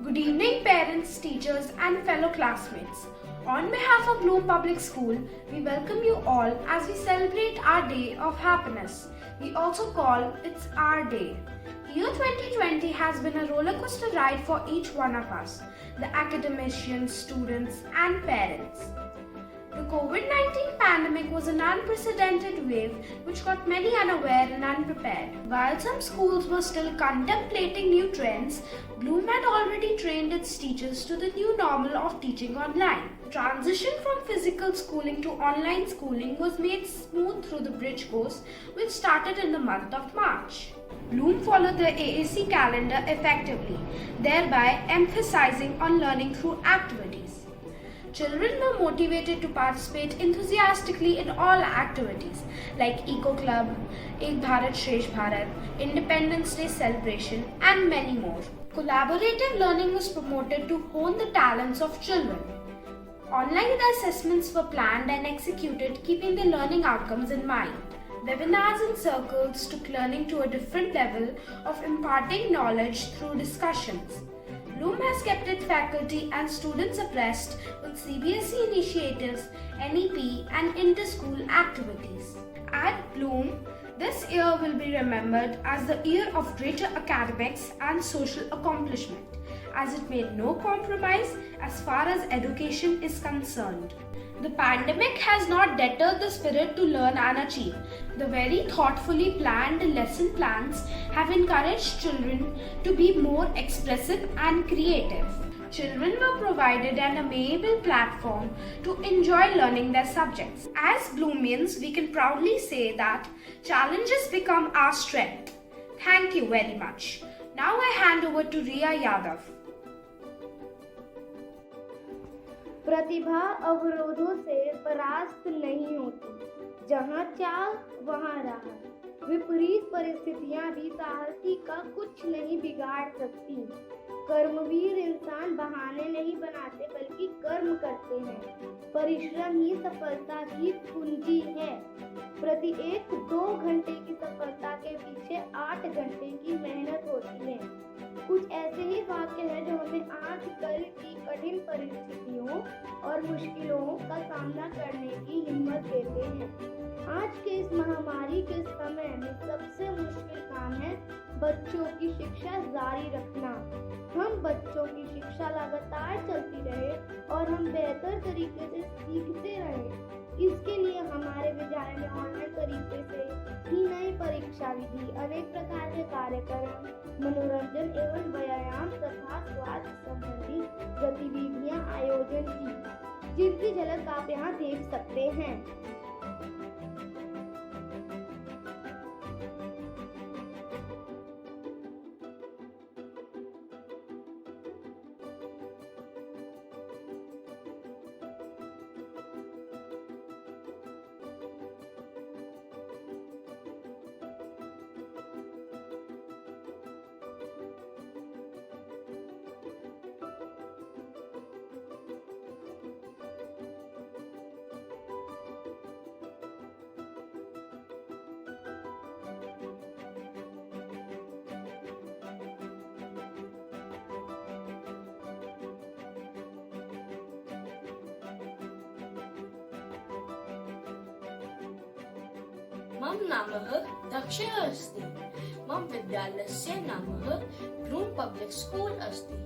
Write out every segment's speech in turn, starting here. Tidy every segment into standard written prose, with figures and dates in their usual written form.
Good evening, parents, teachers, and fellow classmates. On behalf of Bloom Public School, we welcome you all as we celebrate our day of happiness. We also call It's Our Day. Year 2020 has been a rollercoaster ride for each one of us, the academicians, students, and parents. The COVID-19 pandemic was an unprecedented wave which got many unaware and unprepared. While some schools were still contemplating new trends, Bloom had already trained its teachers to the new normal of teaching online. The transition from physical schooling to online schooling was made smooth through the bridge course, which started in the month of March. Bloom followed the AAC calendar effectively, thereby emphasizing on learning through activities. Children were motivated to participate enthusiastically in all activities like Eco Club, Ek Bharat Shresh Bharat, Independence Day celebration, and many more. Collaborative learning was promoted to hone the talents of children. Online assessments were planned and executed, keeping the learning outcomes in mind. Webinars and circles took learning to a different level of imparting knowledge through discussions. Bloom has kept its faculty and students abreast with CBSE initiatives, NEP, and inter-school activities. At Bloom, this year will be remembered as the year of greater academics and social accomplishment, as it made no compromise as far as education is concerned. The pandemic has not deterred the spirit to learn and achieve. The very thoughtfully planned lesson plans have encouraged children to be more expressive and creative. Children were provided an amenable platform to enjoy learning their subjects. As Bloomians, we can proudly say that challenges become our strength. Thank you very much. Now I hand over to Riya Yadav. प्रतिभा अवरोधों से परास्त नहीं होती, जहाँ चाह वहाँ राह। विपरीत परिस्थितियाँ भी साहसी का कुछ नहीं बिगाड़ सकती। कर्मवीर इंसान बहाने नहीं बनाते बल्कि कर्म करते हैं। परिश्रम ही सफलता की कुंजी है। प्रति एक 2 घंटे की सफलता के पीछे 8 घंटे की मेहनत होती है। कुछ ऐसे ही वाक्य हैं जो हमें आजकल की कठिन परिस्थितियों और मुश्किलों का सामना करने की हिम्मत देते हैं। आज के इस महामारी के समय में सबसे मुश्किल काम है बच्चों की शिक्षा जारी रखना। हम बच्चों की शिक्षा लगातार चलती रहे और हम बेहतर तरीके से सीखते रहे। इसके लिए हमारे विद्यालय में ऑनलाइन तरीके से ही नई परीक्षा विधि, अनेक प्रकार के कार्यक्रम, मनोरंजन एवं व्यायाम तथा स्वास्थ्य संबंधी गतिविधियां आयोजन की, जिनकी झलक आप यहाँ देख सकते हैं। मम नामः दक्षः अस्ति। मम विद्यालयस्य नामः ब्लूम पब्लिक स्कूल अस्ति।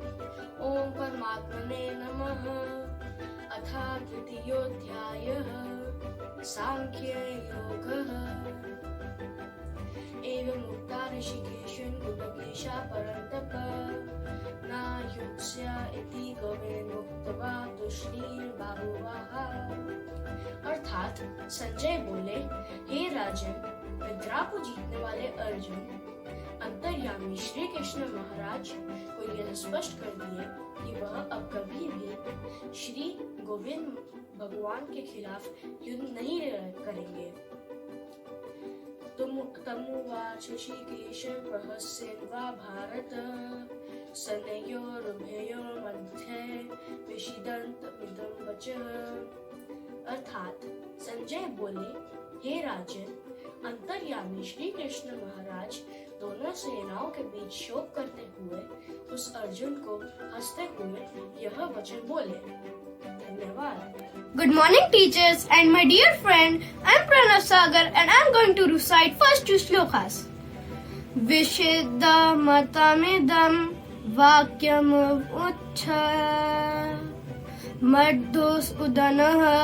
ओम परमात्मने नमः। अथ द्वितीयोऽध्यायः सांख्ययोगः। एवं उक्ता ऋषिकेशं गुडकेशा परन्तप न युज्य इति गवेन उक्त्वा तुष्णीर्बाहुवः। अर्थात संजय बोले, हे राजन, विद्या को जीतने वाले अर्जुन अंतर्यामी श्री कृष्ण महाराज को यह स्पष्ट कर दिए कि वह अब कभी भी श्री गोविंद भगवान के खिलाफ युद्ध नहीं करेंगे। तमुवाच ऋषिकेशं प्रहस्यन् वा भारत सनयोरुभयोर्मध्ये विषीदन्तमिदं वचः। अर्थात संजय बोले, हे राजन, अंतर्यामी श्री कृष्ण महाराज दोनों सेनाओं के बीच शोक करते हुए उस अर्जुन को हंसते हुए यह वचन बोले। धन्यवाद। Good morning, teachers and my dear friend. I'm Pranav Sagar and I'm going to recite first two shlokas. Vishiddamatamidam vakyam uccha maddos udanaha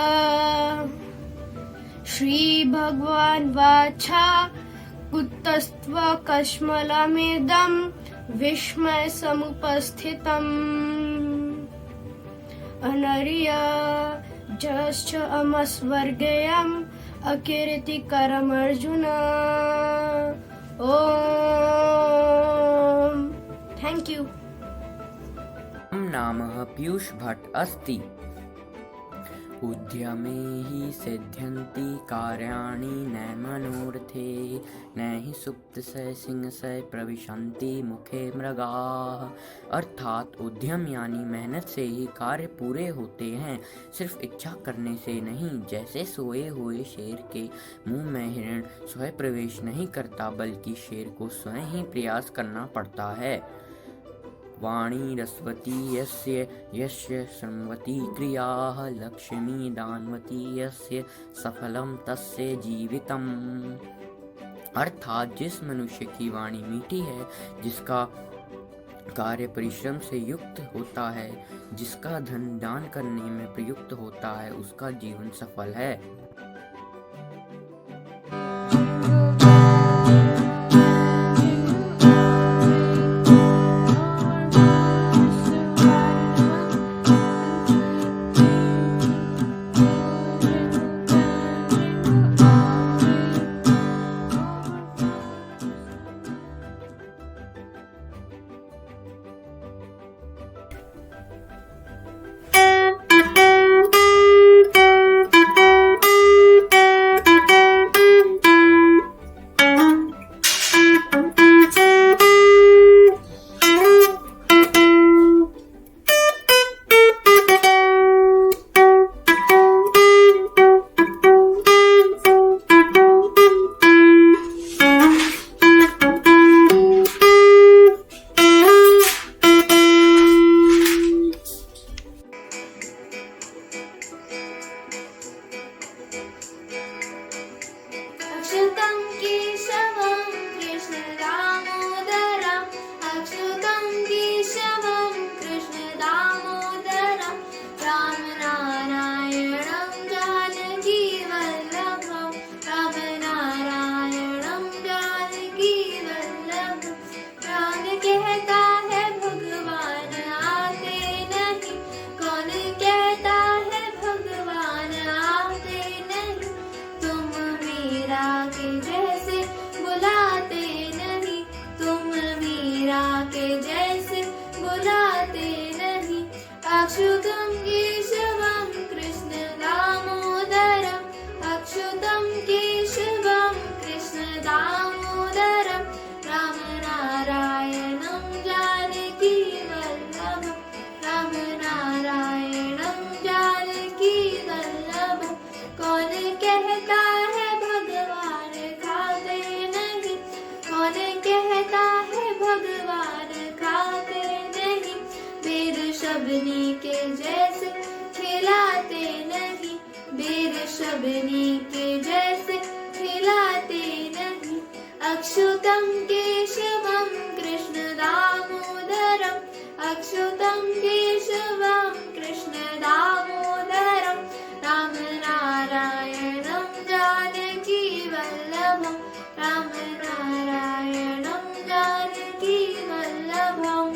Shri Bhagwan vacha kuttastva kashmalamidam vishmay samupasthitam Anariya Jascha amasvargayam akirtikaram Arjuna. Om. Thank you. नामः पीयूष भट्ट अस्ति। उद्यमे हि सिद्ध्यन्ति कार्याणि न मनोरथे न हि सुप्तस्य सिंहस्य प्रविशन्ति मुखे मृगाः। अर्थात उद्यम यानी मेहनत से ही कार्य पूरे होते हैं, सिर्फ इच्छा करने से नहीं। जैसे सोए हुए शेर के मुंह में हिरण स्वयं प्रवेश नहीं करता, बल्कि शेर को स्वयं ही प्रयास करना पड़ता है। वाणी रस्वती यस्य यस्य शृण्वति क्रियाः लक्ष्मी दानवती यस्य सफलम तस्य जीवितम्। अर्थात जिस मनुष्य की वाणी मीठी है, जिसका कार्य परिश्रम से युक्त होता है, जिसका धन दान करने में प्रयुक्त होता है, उसका जीवन सफल है। अच्युतं केशवं कृष्ण दामोदरं अच्युतं केशवं कृष्ण दामोदरं राम नारायणं जानकी वल्लभं राम नारायणं जानकी वल्लभं। कौन कहता है भगवान खाते नहीं, कौन कहता है भगवान खाते नहीं। वेद शबनी के जैसे खिलाते नहीं, वेद शबनी के जैसे खिलाते नहीं। अच्युतं केशवं कृष्ण दामोदरं अच्युतं केशवं कृष्ण दामोदरं राम नारायणं जानकी वल्लभं राम नारायणं Janaki वल्लभम्।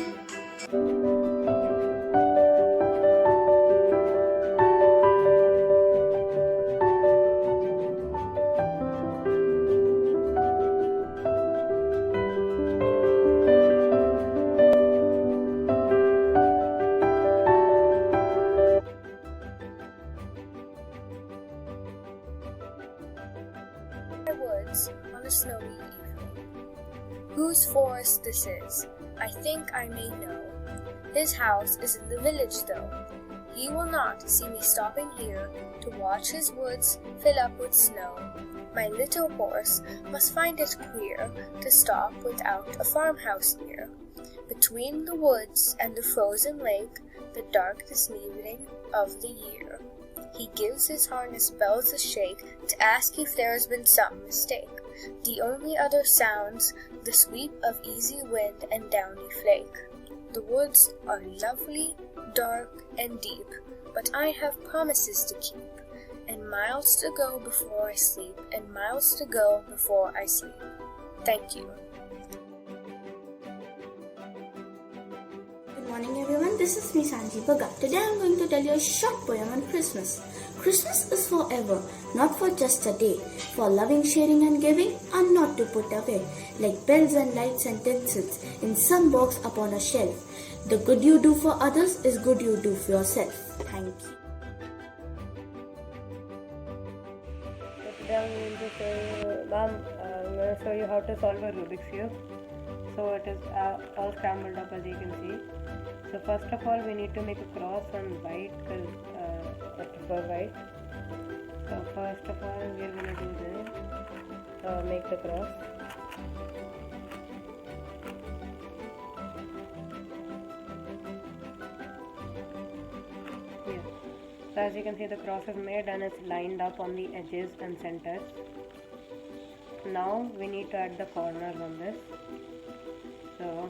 Woods on a snowy evening. Whose forest this is, I think I may know. His house is in the village though. He will not see me stopping here to watch his woods fill up with snow. My little horse must find it queer to stop without a farmhouse near. Between the woods and the frozen lake, the darkest evening of the year, he gives his harness bells a shake to ask if there's been some mistake. The only other sounds the sweep of easy wind and downy flake. The woods are lovely, dark, and deep, but I have promises to keep, and miles to go before I sleep, and miles to go before I sleep. Thank you. Good morning everyone, this is me Sanji Bhagat. Today I am going to tell you a short poem on Christmas. Christmas is forever, not for just a day. For loving, sharing and giving are not to put away, like bells and lights and tinsels in some box upon a shelf. The good you do for others is good you do for yourself. Thank you. Today I'm going to show you, Ma'am, I'm going to show you how to solve a Rubik's Cube. So it is all scrambled up as you can see. So first of all we need to make a cross on white because I prefer white. So first of all we are going to do this, make the cross. Here. So as you can see the cross is made and it's lined up on the edges and centers. Now we need to add the corners on this. So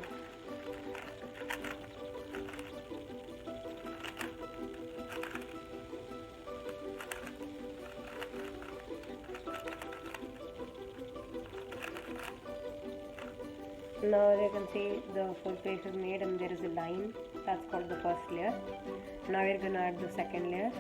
now as you can see the full face is made and there is a line. That's called the first layer. Now we're going to add the second layer.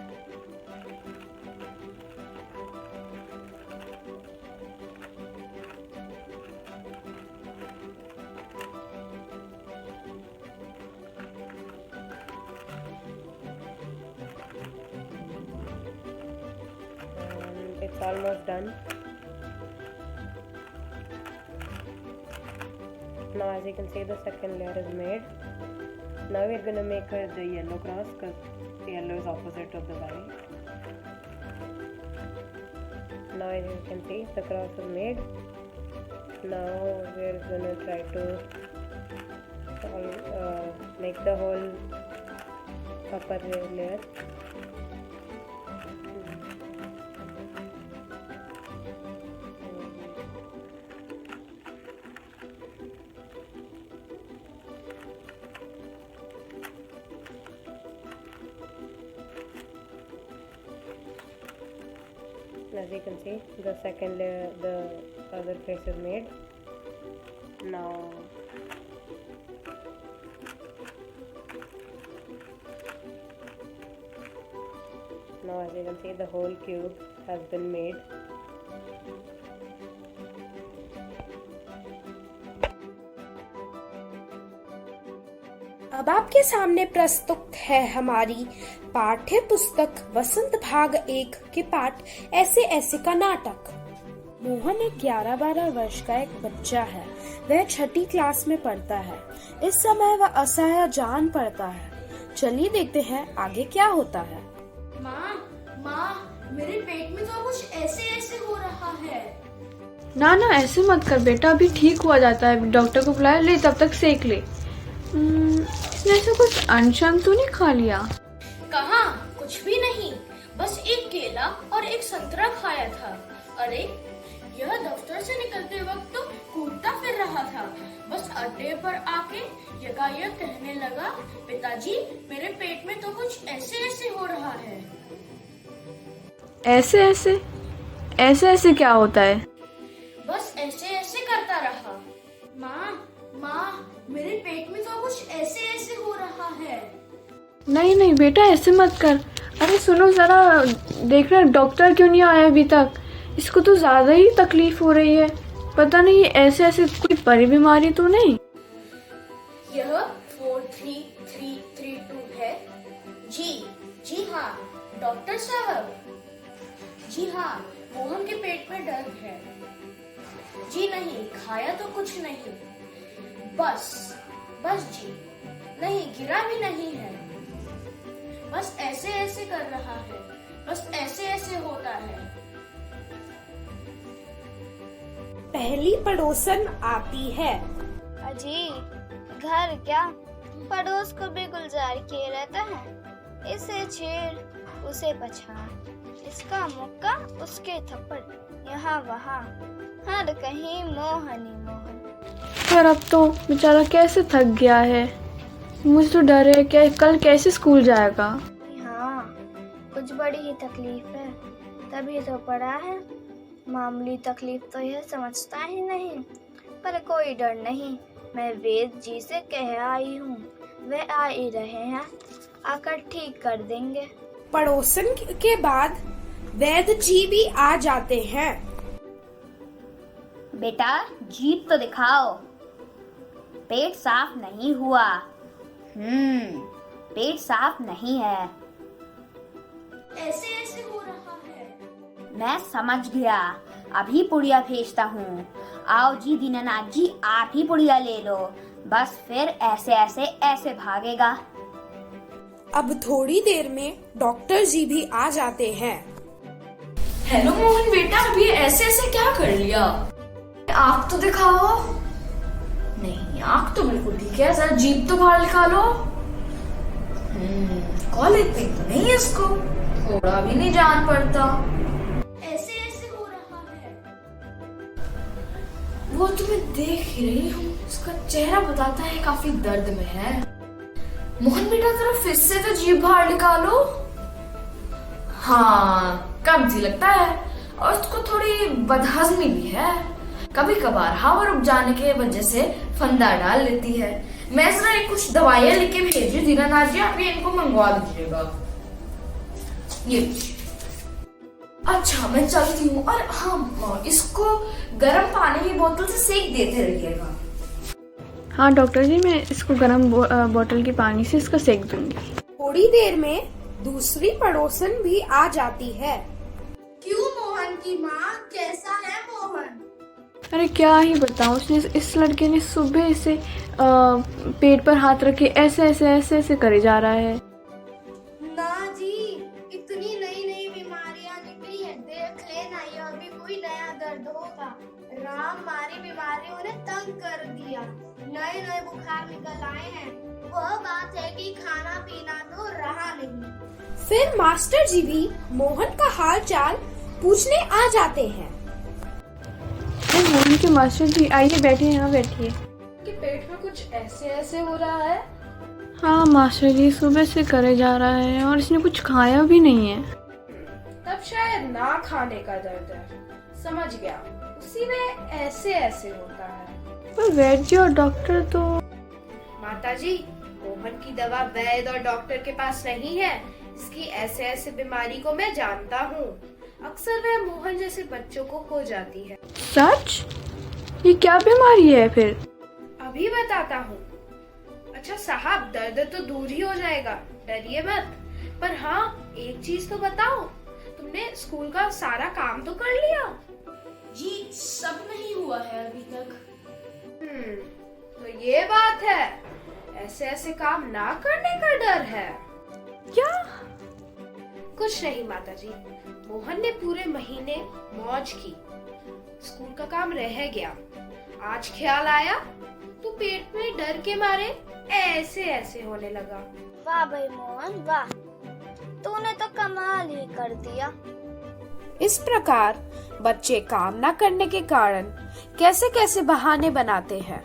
It's almost done. Now as you can see the second layer is made. Now we're going to make the yellow cross because the yellow is opposite of the white. Now as you can see the cross is made. Now we're going to try to make the whole upper layer. As you can see, the second layer, the other face is made. Now as you can see, the whole cube has been made. अब आपके सामने प्रस्तुत है हमारी पाठ्य पुस्तक वसंत भाग 1 के पाठ ऐसे ऐसे का नाटक। मोहन एक 11-12 वर्ष का एक बच्चा है। वह 6ठी क्लास में पढ़ता है। इस समय वह असहाय जान पड़ता है। चलिए देखते हैं आगे क्या होता है। माँ, मेरे पेट में तो कुछ ऐसे ऐसे हो रहा है। ना ऐसे मत कर बेटा, अभी ठीक हुआ जाता है। डॉक्टर को बुलाया, ले तब तक सेक ले। ऐसा कुछ अनशन तो नहीं खा लिया? कहाँ, कुछ भी नहीं, बस एक केला और एक संतरा खाया था। अरे यह दफ्तर से निकलते वक्त तो कूदता फिर रहा था। बस अड्डे पर आके यकायक कहने लगा, पिताजी मेरे पेट में तो कुछ ऐसे ऐसे हो रहा है। ऐसे ऐसे क्या होता है? बस ऐसे ऐसे करता रहा। माँ, मेरे पेट में तो कुछ ऐसे ऐसे हो रहा है। नहीं बेटा, ऐसे मत कर। अरे सुनो जरा, देखना डॉक्टर क्यों नहीं आया अभी तक। इसको तो ज्यादा ही तकलीफ हो रही है। पता नहीं ऐसे ऐसे कोई बड़ी बीमारी तो नहीं। यह 43332 है। जी हाँ डॉक्टर साहब। जी हाँ, मोहन के पेट में दर्द है। जी नहीं, खाया तो कुछ नहीं। बस जी, नहीं गिरा भी नहीं है। बस ऐसे ऐसे कर रहा है। बस ऐसे ऐसे होता है। पहली पड़ोसन आती है। अजी, घर क्या पड़ोस को भी गुलजार किए रहता है। इसे छेड़ उसे पछाड़, इसका मुक्का उसके थप्पड़, यहाँ वहाँ हर कहीं मोहन ही मोहन। पर अब तो बेचारा कैसे थक गया है। मुझे तो डर है कि कल कैसे स्कूल जाएगा। हाँ, कुछ बड़ी ही तकलीफ है, तभी तो पड़ा है। मामूली तकलीफ तो यह समझता ही नहीं, पर कोई डर नहीं। मैं वेद जी से कह आई हूँ, वे आ ही रहे हैं, आकर ठीक कर देंगे। पड़ोसन के बाद वैद्य जी भी आ जाते हैं। बेटा, जीभ तो दिखाओ। पेट साफ नहीं हुआ। पेट साफ नहीं है। ऐसे ऐसे हो रहा है। मैं समझ गया, अभी पुड़िया भेजता हूँ। आओ जी दीनानाथ जी, आप ही पुड़िया ले लो। बस फिर ऐसे ऐसे ऐसे भागेगा। अब थोड़ी देर में डॉक्टर जी भी आ जाते हैं। हेलो मोहन बेटा, अभी ऐसे ऐसे क्या कर लिया? आँख तो दिखाओ। नहीं, आँख तो बिल्कुल ठीक है, जरा जीभ तो बाहर निकालो। कॉल इतनी तो नहीं है इसको, थोड़ा भी नहीं जान पड़ता। ऐसे ऐसे हो रहा है। वो तुम्हें देख ही रही हूँ, उसका चेहरा बताता है काफी दर्द में है। मोहन बेटा, जरा फिर से तो जीभ बाहर निकालो। हाँ, कब्जी लगता है और उसको थोड़ी बदहजमी भी है। कभी कभार हवा रुक जाने की वजह से फंदा डाल लेती है। मैं जरा कुछ दवाइयाँ लिख के भेजी दीनानाथ जी, आप ये इनको मंगवा दीजिएगा। ये अच्छा, मैं चलती हूँ। और हाँ, इसको गर्म पानी की बोतल से सेक देते रहिएगा। हाँ डॉक्टर जी, मैं इसको गर्म बोतल के पानी से इसका सेक दूंगी। थोड़ी देर में दूसरी पड़ोसन भी आ जाती है। क्यों मोहन की माँ, कैसा है मोहन? अरे क्या ही बताऊं, उसने इस लड़के ने सुबह से पेट पर हाथ रखे ऐसे ऐसे ऐसे ऐसे करे जा रहा है। ना जी, इतनी नई नई बीमारियां निकली है, देख लेना ये अभी कोई नया दर्द होगा। राम मारी बीमारियों ने तंग कर दिया, नए नए बुखार निकल आए हैं। वह बात है कि खाना पीना तो रहा नहीं। फिर मास्टर जी भी मोहन का हाल चाल पूछने आ जाते हैं। मोहन के मास्टर जी, आइए बैठिए, यहाँ बैठिए। कि पेट में कुछ ऐसे ऐसे हो रहा है। हाँ मास्टर जी, सुबह से करे जा रहा है और इसने कुछ खाया भी नहीं है। तब शायद ना खाने का दर्द है, समझ गया, उसी में ऐसे ऐसे होता है। पर वैद्य जी और डॉक्टर तो। माताजी, मोहन की दवा वैद्य और डॉक्टर के पास नहीं है। इसकी ऐसे ऐसे बीमारी को मैं जानता हूँ, अक्सर वह मोहन जैसे बच्चों को हो जाती है। सच? ये क्या बीमारी है फिर? अभी बताता हूँ। अच्छा साहब, दर्द तो दूर ही हो जाएगा, डरिए मत। पर हाँ, एक चीज तो बताओ, तुमने स्कूल का सारा काम तो कर लिया? जी, सब नहीं हुआ है अभी तक। तो ये बात है, ऐसे ऐसे काम ना करने का डर है क्या? कुछ नहीं माताजी, मोहन ने पूरे महीने मौज की, स्कूल का काम रह गया। आज ख्याल आया तो पेट में डर के मारे ऐसे ऐसे होने लगा। वाह भाई मोहन, वाह, तूने तो कमाल ही कर दिया। इस प्रकार बच्चे काम न करने के कारण कैसे कैसे बहाने बनाते हैं।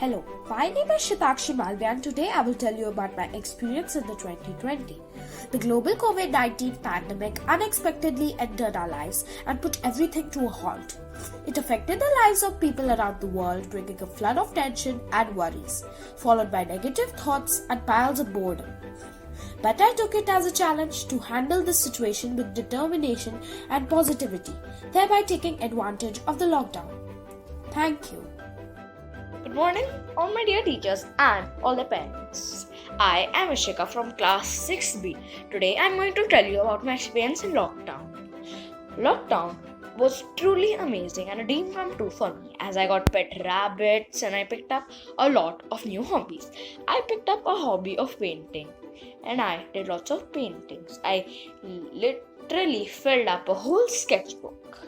Hello, my name is Shitakshi Malvi and today I will tell you about my experience in the 2020. The global COVID-19 pandemic unexpectedly entered our lives and put everything to a halt. It affected the lives of people around the world, bringing a flood of tension and worries, followed by negative thoughts and piles of boredom. But I took it as a challenge to handle this situation with determination and positivity, thereby taking advantage of the lockdown. Thank you. Good morning, all my dear teachers and all the parents. I am Ishika from class 6B. Today I am going to tell you about my experience in lockdown. Lockdown was truly amazing and a dream come true for me as I got pet rabbits and I picked up a lot of new hobbies. I picked up a hobby of painting and I did lots of paintings. I literally filled up a whole sketchbook.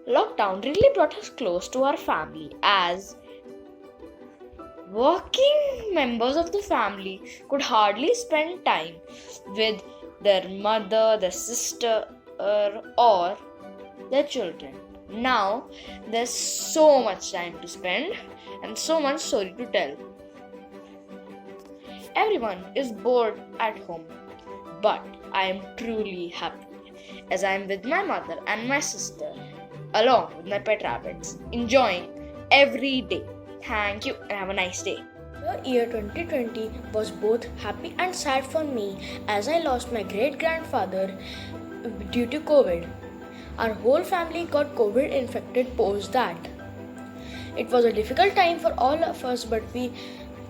Lockdown really brought us close to our family as working members of the family could hardly spend time with their mother, their sister, or their children. Now there's so much time to spend and so much story to tell. Everyone is bored at home, but I am truly happy as I am with my mother and my sister along with my pet rabbits, enjoying every day. Thank you and have a nice day. The year 2020 was both happy and sad for me as I lost my great-grandfather due to COVID. Our whole family got COVID infected post that. It was a difficult time for all of us, but we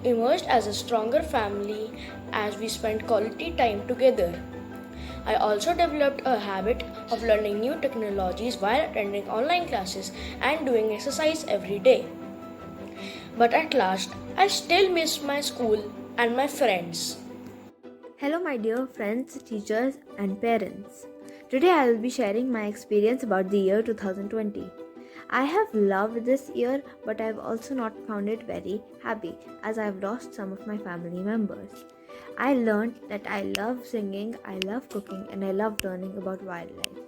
emerged as a stronger family as we spent quality time together. I also developed a habit of learning new technologies while attending online classes and doing exercise every day. But at last, I still miss my school and my friends. Hello, my dear friends, teachers, and parents. Today I will be sharing my experience about the year 2020. I have loved this year, but I have also not found it very happy as I have lost some of my family members. I learned that I love singing, I love cooking, and I love learning about wildlife.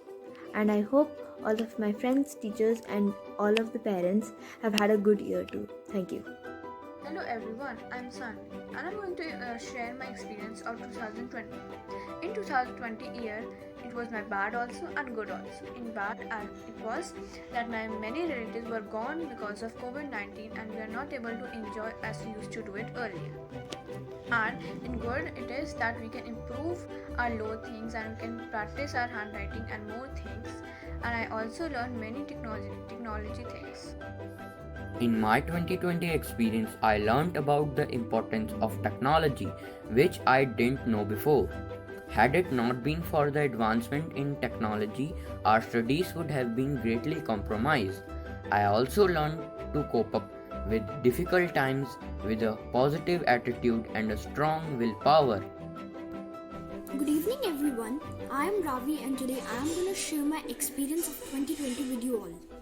And I hope all of my friends, teachers, and all of the parents have had a good year too. Thank you. Hello everyone, I'm Sun and I'm going to share my experience of 2020. In 2020 year, it was my bad also and good also. In bad, it was that my many relatives were gone because of COVID-19 and we are not able to enjoy as we used to do it earlier. And in good, it is that we can improve our low things and we can practice our handwriting and more things. And I also learned many technology things. In my 2020 experience, I learned about the importance of technology, which I didn't know before. Had it not been for the advancement in technology, our studies would have been greatly compromised. I also learned to cope up with difficult times with a positive attitude and a strong willpower. Good evening everyone, I am Ravi and today I am going to share my experience of 2020 with you all.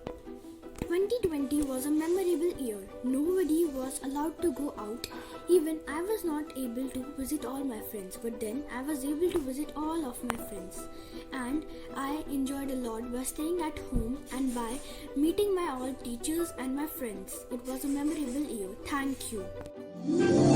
2020 was a memorable year. Nobody was allowed to go out. Even I was not able to visit all my friends. But then I was able to visit all of my friends. And I enjoyed a lot by staying at home and by meeting my all teachers and my friends. It was a memorable year. Thank you.